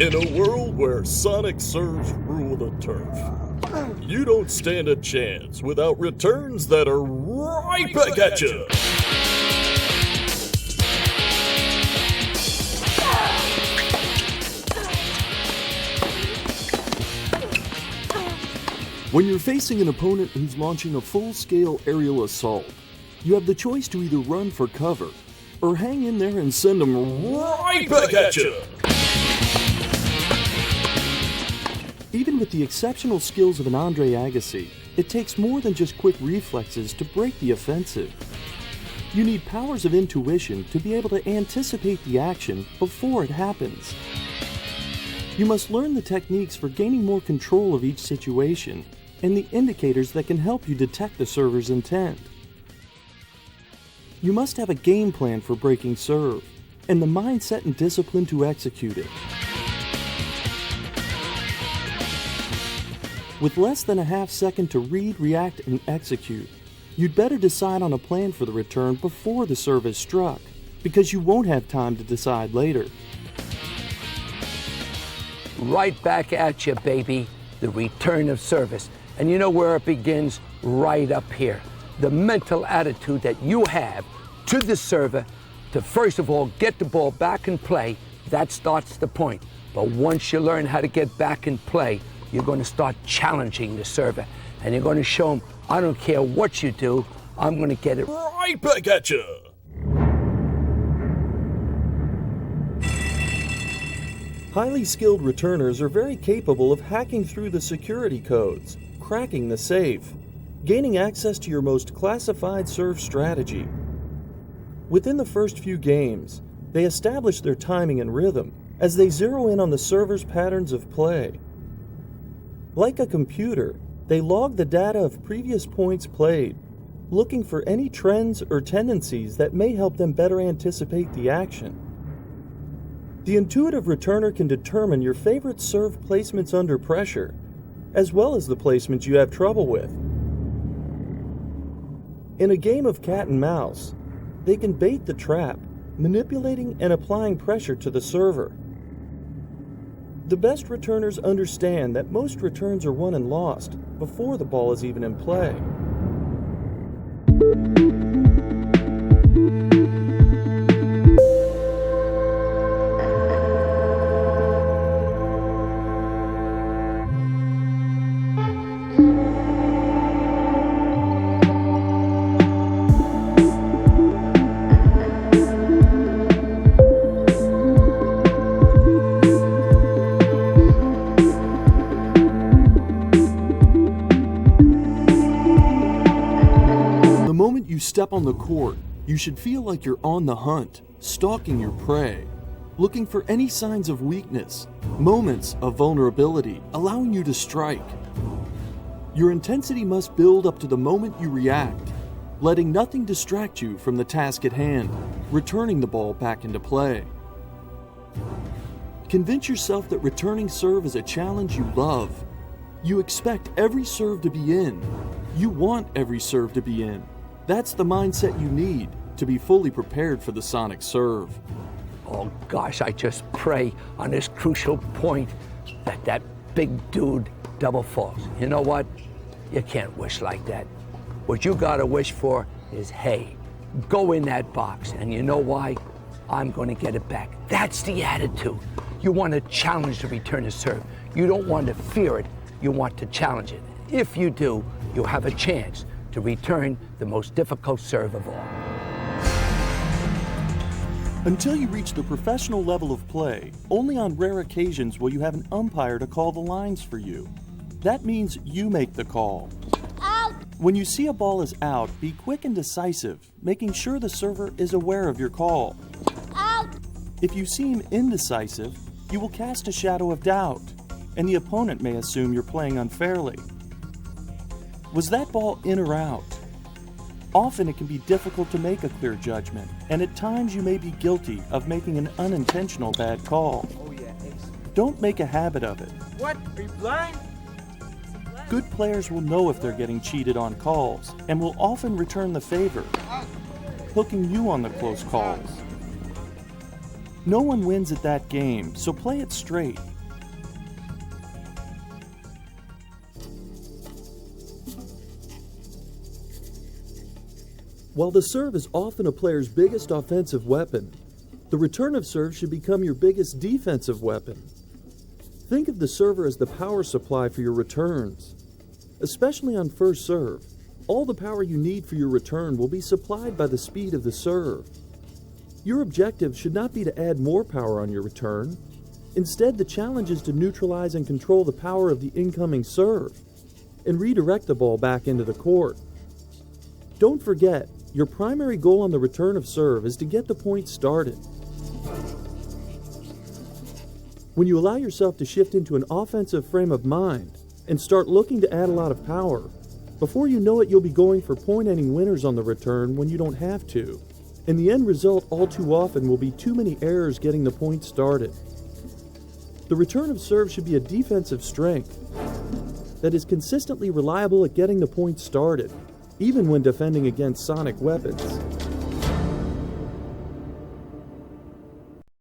In a world where sonic serves rule the turf, you don't stand a chance without returns that are right back at you. When you're facing an opponent who's launching a full-scale aerial assault, you have the choice to either run for cover or hang in there and send them right back at you. Even with the exceptional skills of an Andre Agassi, it takes more than just quick reflexes to break the offensive. You need powers of intuition to be able to anticipate the action before it happens. You must learn the techniques for gaining more control of each situation and the indicators that can help you detect the server's intent. You must have a game plan for breaking serve and the mindset and discipline to execute it. With less than a half second to read, react, and execute, you'd better decide on a plan for the return before the serve is struck, because you won't have time to decide later. Right back at you, baby. The return of service. And you know where it begins? Right up here. The mental attitude that you have to the server to, first of all, get the ball back in play. That starts the point. But once you learn how to get back in play, you're going to start challenging the server. And you're going to show him, I don't care what you do, I'm going to get it right back at you. Highly skilled returners are very capable of hacking through the security codes, cracking the safe, gaining access to your most classified serve strategy. Within the first few games, they establish their timing and rhythm as they zero in on the server's patterns of play. Like a computer, they log the data of previous points played, looking for any trends or tendencies that may help them better anticipate the action. The intuitive returner can determine your favorite serve placements under pressure, as well as the placements you have trouble with. In a game of cat and mouse, they can bait the trap, manipulating and applying pressure to the server. The best returners understand that most returns are won and lost before the ball is even in play. You step on the court, you should feel like you're on the hunt, stalking your prey, looking for any signs of weakness, moments of vulnerability, allowing you to strike. Your intensity must build up to the moment you react, letting nothing distract you from the task at hand, returning the ball back into play. Convince yourself that returning serve is a challenge you love. You expect every serve to be in. You want every serve to be in. That's the mindset you need to be fully prepared for the sonic serve. Oh gosh, I just pray on this crucial point that big dude double falls. You know what? You can't wish like that. What you gotta wish for is, hey, go in that box. And you know why? I'm gonna get it back. That's the attitude. You want to challenge the return of serve. You don't want to fear it. You want to challenge it. If you do, you'll have a chance to return the most difficult serve of all. Until you reach the professional level of play, only on rare occasions will you have an umpire to call the lines for you. That means you make the call. Out! When you see a ball is out, be quick and decisive, making sure the server is aware of your call. Out! If you seem indecisive, you will cast a shadow of doubt, and the opponent may assume you're playing unfairly. Was that ball in or out? Often it can be difficult to make a clear judgment, and at times you may be guilty of making an unintentional bad call. Oh yeah, Don't make a habit of it. What? Are you blind? Good players will know if they're getting cheated on calls, and will often return the favor, hooking you on the close calls. No one wins at that game, so play it straight. While the serve is often a player's biggest offensive weapon, the return of serve should become your biggest defensive weapon. Think of the server as the power supply for your returns. Especially on first serve, all the power you need for your return will be supplied by the speed of the serve. Your objective should not be to add more power on your return. Instead, the challenge is to neutralize and control the power of the incoming serve and redirect the ball back into the court. Don't forget, your primary goal on the return of serve is to get the point started. When you allow yourself to shift into an offensive frame of mind and start looking to add a lot of power, before you know it, you'll be going for point-ending winners on the return when you don't have to. And the end result all too often will be too many errors getting the point started. The return of serve should be a defensive strength that is consistently reliable at getting the point started, even when defending against sonic weapons.